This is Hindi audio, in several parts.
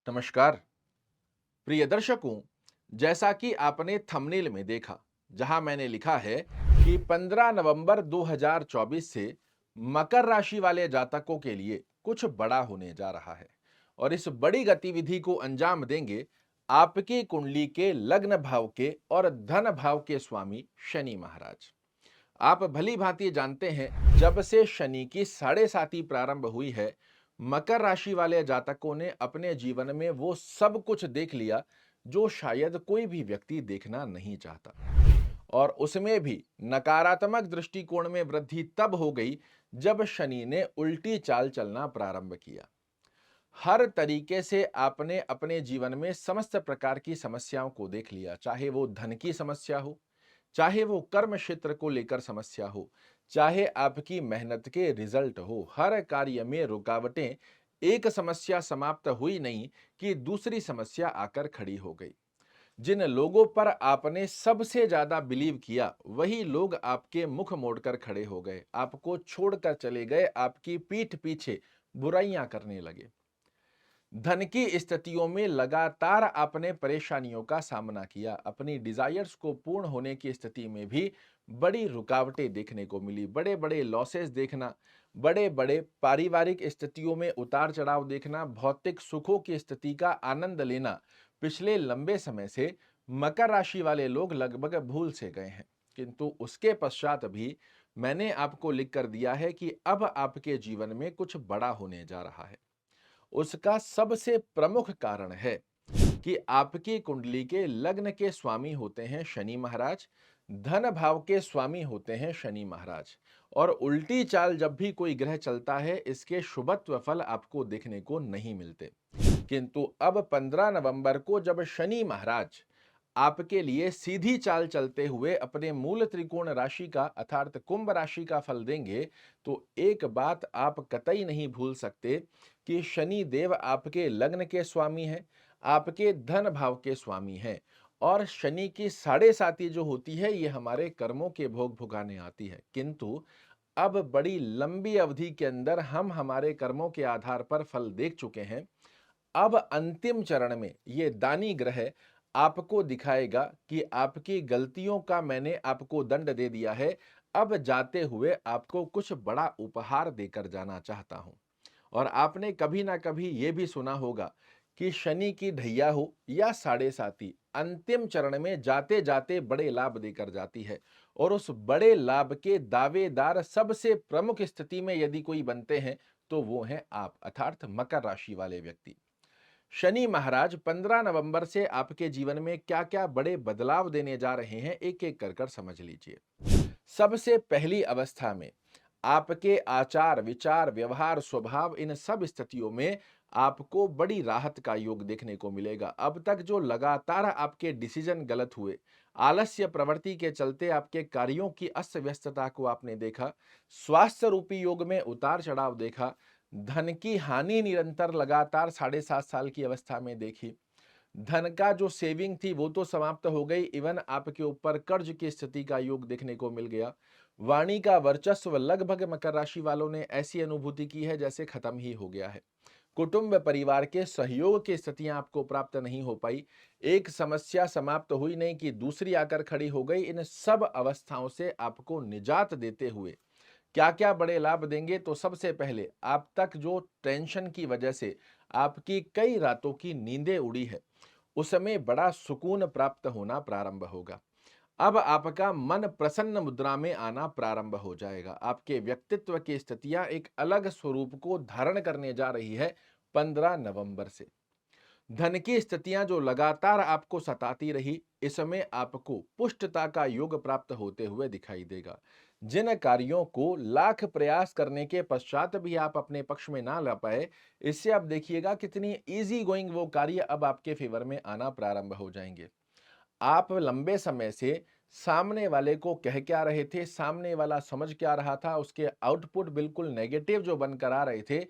नमस्कार प्रिय दर्शकों। जैसा कि आपने थंबनेल में देखा, जहां मैंने लिखा है कि 15 नवंबर 2024 से मकर राशि वाले जातकों के लिए कुछ बड़ा होने जा रहा है और इस बड़ी गतिविधि को अंजाम देंगे आपकी कुंडली के लग्न भाव के और धन भाव के स्वामी शनि महाराज। आप भली भांति जानते हैं, जब से शनि की साढ़े साती प्रारंभ हुई है, मकर राशि वाले जातकों ने अपने जीवन में वो सब कुछ देख लिया जो शायद कोई भी व्यक्ति देखना नहीं चाहता। और उसमें भी नकारात्मक दृष्टिकोण में वृद्धि तब हो गई जब शनि ने उल्टी चाल चलना प्रारंभ किया। हर तरीके से आपने अपने जीवन में समस्त प्रकार की समस्याओं को देख लिया, चाहे वो धन की समस्या हो, चाहे वो कर्म क्षेत्र को लेकर समस्या हो, चाहे आपकी मेहनत के रिजल्ट हो। हर कार्य में रुकावटें, एक समस्या समाप्त हुई नहीं कि दूसरी समस्या आकर खड़ी हो गई। जिन लोगों पर आपने सबसे ज्यादा बिलीव किया, वही लोग आपके मुख मोड़कर खड़े हो गए, आपको छोड़कर चले गए, आपकी पीठ पीछे बुराइयां करने लगे। धन की स्थितियों में लगातार आपने परेशानियों का सामना किया। अपनी डिजायर्स को पूर्ण होने की स्थिति में भी बड़ी रुकावटें देखने को मिली। बड़े बड़े लॉसेस देखना, बड़े बड़े पारिवारिक स्थितियों में उतार चढ़ाव देखना, भौतिक सुखों की स्थिति का आनंद लेना पिछले लंबे समय से मकर राशि वाले लोग लगभग भूल से गए हैं। किंतु उसके पश्चात भी मैंने आपको लिख कर दिया है कि अब आपके जीवन में कुछ बड़ा होने जा रहा है। उसका सबसे प्रमुख कारण है कि आपकी कुंडली के लग्न के स्वामी होते हैं शनि महाराज, धन भाव के स्वामी होते हैं शनि महाराज। और उल्टी चाल जब भी कोई ग्रह चलता है, इसके शुभत्व फल आपको देखने को नहीं मिलते। किंतु अब 15 नवंबर को जब शनि महाराज आपके लिए सीधी चाल चलते हुए अपने मूल त्रिकोण राशि का अर्थात कुंभ राशि का फल देंगे, तो एक बात आप कतई नहीं भूल सकते कि शनि देव आपके लग्न के स्वामी हैं, आपके धन भाव के स्वामी हैं। और शनि की साढ़े साती जो होती है, ये हमारे कर्मों के भोग भुगाने आती है। किंतु अब बड़ी लंबी अवधि के अंदर हम हमारे कर्मों के आधार पर फल देख चुके हैं। अब अंतिम चरण में ये दानी ग्रह आपको दिखाएगा कि आपकी गलतियों का मैंने आपको दंड दे दिया है। अब जाते हुए आपको कुछ बड़ा उपहार देकर जाना चाहता हूं। और आपने कभी ना कभी ये भी सुना होगा कि शनि की ढैया हो या साढ़े साती, अंतिम चरण में जाते जाते बड़े लाभ देकर जाती है। और उस बड़े लाभ के दावेदार सबसे प्रमुख स्थिति में यदि कोई बनते हैं, तो वो हैं आप अर्थात मकर राशि वाले व्यक्ति। शनि महाराज 15 नवंबर से आपके जीवन में क्या क्या बड़े बदलाव देने जा रहे हैं, एक एक कर कर समझ लीजिए। सबसे पहली अवस्था में आपके आचार विचार व्यवहार स्वभाव, इन सब स्थितियों में आपको बड़ी राहत का योग देखने को मिलेगा। अब तक जो लगातार आपके डिसीजन गलत हुए, आलस्य प्रवृत्ति के चलते आपके कार्यों की अस्त व्यस्तता को आपने देखा, स्वास्थ्य रूपी योग में उतार चढ़ाव देखा, धन की हानि निरंतर लगातार 7.5 साल की अवस्था में देखी, धन का जो सेविंग थी वो तो समाप्त हो गई, इवन आपके ऊपर कर्ज की स्थिति का योग देखने को मिल गया। वाणी का वर्चस्व लगभग मकर राशि वालों ने ऐसी अनुभूति की है जैसे खत्म ही हो गया है। कुटुंब परिवार के सहयोग की स्थितियां आपको प्राप्त नहीं हो पाई। एक समस्या समाप्त हुई नहीं कि दूसरी आकर खड़ी हो गई। इन सब अवस्थाओं से आपको निजात देते हुए क्या क्या बड़े लाभ देंगे, तो सबसे पहले आप तक जो टेंशन की वजह से आपकी कई रातों की नींदें उड़ी है, उसमें बड़ा सुकून प्राप्त होना प्रारंभ होगा। अब आपका मन प्रसन्न मुद्रा में आना प्रारंभ हो जाएगा। आपके व्यक्तित्व की स्थितियां एक अलग स्वरूप को धारण करने जा रही है 15 नवंबर से। धन की स्थितियां जो लगातार आपको सताती रही, इसमें आपको पुष्टता का योग प्राप्त होते हुए दिखाई देगा। जिन कार्यों को लाख प्रयास करने के पश्चात भी आप अपने पक्ष में ना ला पाए, इससे आप देखिएगा कितनी इजी गोइंग वो कार्य अब आपके फेवर में आना प्रारंभ हो जाएंगे। आप लंबे समय से सामने वाले को कह क्या रहे थे, सामने वाला समझ क्या रहा था, उसके आउटपुट बिल्कुल नेगेटिव जो बनकर आ रहे थे,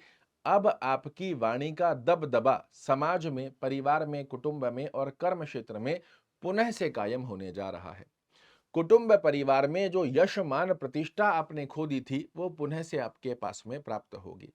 अब आपकी वाणी का दबदबा समाज में, परिवार में, कुटुंब में और कर्म क्षेत्र में पुनः से कायम होने जा रहा है। कुटुंब परिवार में जो यश मान प्रतिष्ठा आपने खो दी थी, वो पुनः से आपके पास में प्राप्त होगी।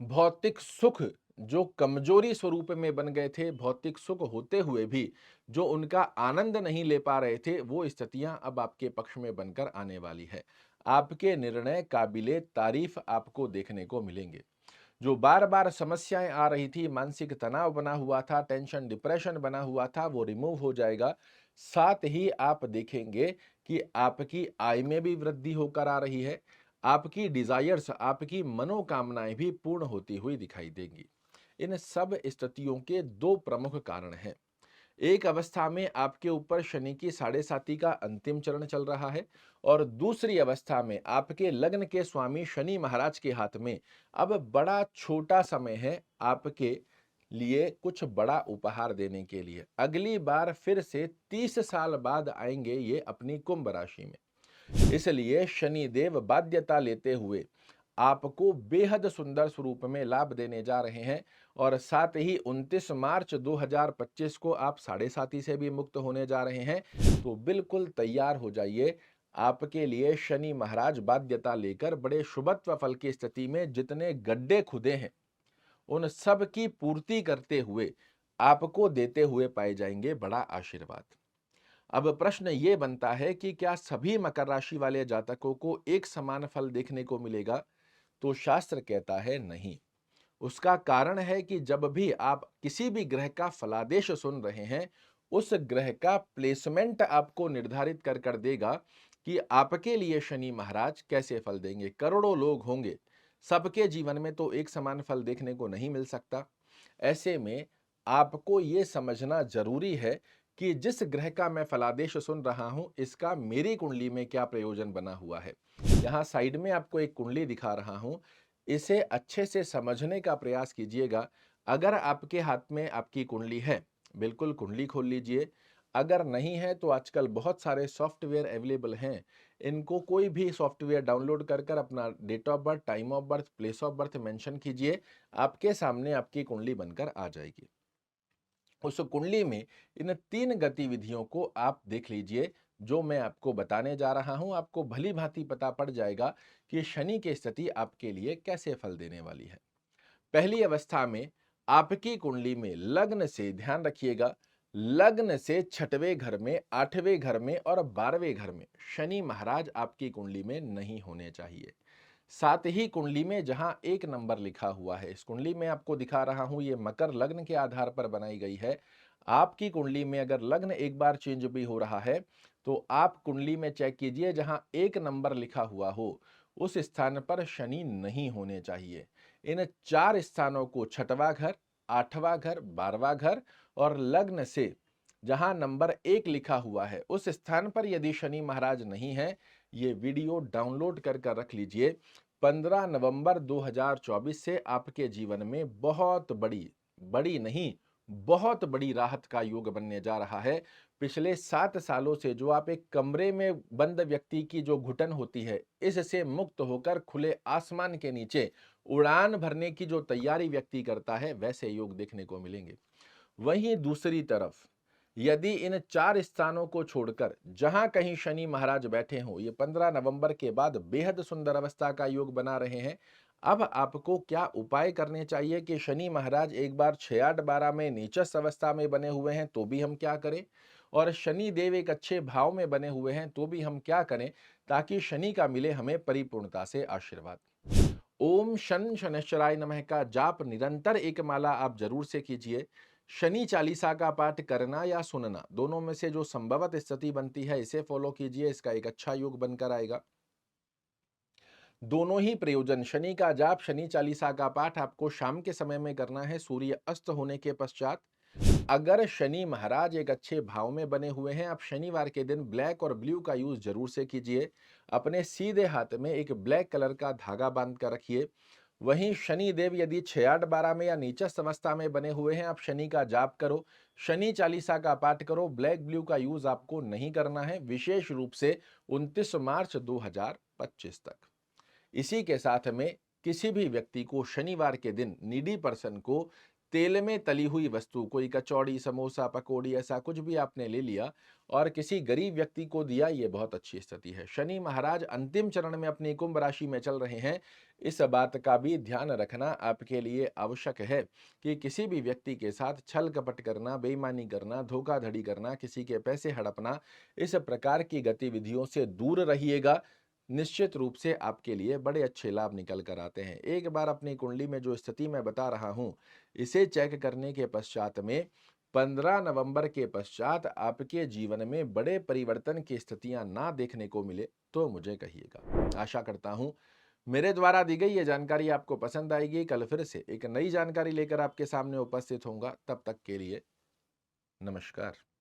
भौतिक सुख जो कमजोरी स्वरूप में बन गए थे, भौतिक सुख होते हुए भी जो उनका आनंद नहीं ले पा रहे थे, वो स्थितियां अब आपके पक्ष में बनकर आने वाली है। आपके निर्णय काबिले तारीफ आपको देखने को मिलेंगे। जो बार-बार समस्याएं आ रही थी, मानसिक तनाव बना हुआ था, टेंशन, डिप्रेशन बना हुआ था, वो रिमूव हो जाएगा। साथ ही आप देखेंगे कि आपकी आय में भी वृद्धि होकर आ रही है। आपकी डिजायर्स, आपकी मनोकामनाएं भी पूर्ण होती हुई दिखाई देंगी। इन सब स्थितियों के दो प्रमुख कारण हैं। एक अवस्था में आपके ऊपर शनि की साढ़े साती का अंतिम चरण चल रहा है और दूसरी अवस्था में आपके लग्न के स्वामी शनि महाराज के हाथ में अब बड़ा छोटा समय है आपके लिए कुछ बड़ा उपहार देने के लिए। अगली बार फिर से 30 साल बाद आएंगे ये अपनी कुंभ राशि में। इसलिए शनिदेव बाध्यता लेते हुए आपको बेहद सुंदर स्वरूप में लाभ देने जा रहे हैं और साथ ही 29 मार्च 2025 को आप साढ़े साती से भी मुक्त होने जा रहे हैं। तो बिल्कुल तैयार हो जाइए। आपके लिए शनि महाराज बाध्यता लेकर बड़े शुभत्व फल की स्थिति में जितने गड्ढे खुदे हैं उन सब की पूर्ति करते हुए आपको देते हुए पाए जाएंगे बड़ा आशीर्वाद। अब प्रश्न ये बनता है कि क्या सभी मकर राशि वाले जातकों को एक समान फल देखने को मिलेगा? तो शास्त्र कहता है नहीं। उसका कारण है कि जब भी आप किसी भी ग्रह का फलादेश सुन रहे हैं, उस ग्रह का प्लेसमेंट आपको निर्धारित कर देगा कि आपके लिए शनि महाराज कैसे फल देंगे। करोड़ों लोग होंगे, सबके जीवन में तो एक समान फल देखने को नहीं मिल सकता। ऐसे में आपको ये समझना जरूरी है कि जिस ग्रह का मैं फलादेश सुन रहा हूं, इसका मेरी कुंडली में क्या प्रयोजन बना हुआ है। यहाँ साइड में आपको एक कुंडली दिखा रहा हूं, इसे अच्छे से समझने का प्रयास कीजिएगा। अगर आपके हाथ में आपकी कुंडली है, बिल्कुल कुंडली खोल लीजिए। अगर नहीं है तो आजकल बहुत सारे सॉफ्टवेयर अवेलेबल हैं। इनको कोई भी सॉफ्टवेयर डाउनलोड कर अपना date of birth, time of birth, place of birth mention कीजिए। आपके सामने आपकी कुंडली बनकर आ जाएगी। उस कुंडली में इन 3 गतिविधियों को आप देख लीजिए जो मैं आपको बताने जा रहा हूं। आपको भली भांति पता पड़ जाएगा कि शनि की स्थिति आपके लिए कैसे फल देने वाली है। पहली अवस्था में आपकी कुंडली में लग्न से, ध्यान रखिएगा, लग्न से 6वें घर में, 8वें घर में और 12वें घर में शनि महाराज आपकी कुंडली में नहीं होने चाहिए। साथ ही कुंडली में जहां 1 नंबर लिखा हुआ है, इस कुंडली में आपको दिखा रहा हूं, ये मकर लग्न के आधार पर बनाई गई है। आपकी कुंडली में अगर लग्न एक बार चेंज भी हो रहा है तो आप कुंडली में चेक कीजिए, जहां 1 नंबर लिखा हुआ हो उस स्थान पर शनि नहीं होने चाहिए। इन 4 स्थानों को 6वां घर, 8वां घर, 12वां घर और लग्न से जहां नंबर 1 लिखा हुआ है उस स्थान पर यदि शनि महाराज नहीं है, ये वीडियो डाउनलोड कर रख लीजिए। 15 नवंबर 2024 से आपके जीवन में बहुत बड़ी, बड़ी नहीं, बहुत बड़ी राहत का योग बनने जा रहा है। पिछले 7 सालों से जो आप एक कमरे में बंद व्यक्ति की जो घुटन होती है, इससे मुक्त होकर खुले आसमान के नीचे उड़ान भरने की जो तैयारी व्यक्ति करता है, वैसे योग देखने को मिलेंगे। वहीं दूसरी तरफ यदि इन 4 स्थानों को छोड़कर जहां कहीं शनि महाराज बैठे हों, ये 15 नवंबर के बाद बेहद सुंदर अवस्था का योग बना रहे हैं। अब आपको क्या उपाय करने चाहिए कि शनि महाराज एक बार 6-8-12 में नीचस्थ अवस्था में बने हुए हैं तो भी हम क्या करें, और शनि देव एक अच्छे भाव में बने हुए हैं तो भी हम क्या करें, ताकि शनि का मिले हमें परिपूर्णता से आशीर्वाद। ओम शन शनैश्चराय नमः का जाप निरंतर एक माला आप जरूर से कीजिए। शनि चालीसा का पाठ करना या सुनना, दोनों में से जो संभवत स्थिति बनती है इसे फॉलो कीजिए, इसका एक अच्छा योग बनकर आएगा। दोनों ही प्रयोजन, शनि का जाप, शनि चालीसा का पाठ आपको शाम के समय में करना है, सूर्य अस्त होने के पश्चात। अगर शनि महाराज एक अच्छे भाव में बने हुए हैं, आप शनिवार के दिन ब्लैक और ब्लू का यूज जरूर से कीजिए। अपने सीधे हाथ में एक ब्लैक कलर का धागा बांध कर रखिए। वहीं शनि देव यदि 6-8-12 में या नीचस्थ अवस्था में बने हुए हैं, आप शनि का जाप करो, शनि चालीसा का पाठ करो। ब्लैक ब्लू का यूज आपको नहीं करना है, विशेष रूप से 29 मार्च 2025 तक। इसी के साथ में किसी भी व्यक्ति को शनिवार के दिन, नीडी पर्सन को तेल में तली हुई वस्तु, कोई कचौड़ी, समोसा, पकौड़ी, ऐसा कुछ भी आपने ले लिया और किसी गरीब व्यक्ति को दिया, ये बहुत अच्छी स्थिति है। शनि महाराज अंतिम चरण में अपनी कुंभ राशि में चल रहे हैं। इस बात का भी ध्यान रखना आपके लिए आवश्यक है कि किसी भी व्यक्ति के साथ छल कपट करना, बेईमानी करना, धोखाधड़ी करना, किसी के पैसे हड़पना, इस प्रकार की गतिविधियों से दूर रहिएगा। निश्चित रूप से आपके लिए बड़े अच्छे लाभ निकल कर आते हैं। एक बार अपनी कुंडली में जो स्थिति मैं बता रहा हूं, इसे चेक करने के पश्चात में 15 नवंबर के पश्चात आपके जीवन में बड़े परिवर्तन की स्थितियां ना देखने को मिले तो मुझे कहिएगा। आशा करता हूं मेरे द्वारा दी गई ये जानकारी आपको पसंद आएगी। कल फिर से एक नई जानकारी लेकर आपके सामने उपस्थित होऊंगा। तब तक के लिए नमस्कार।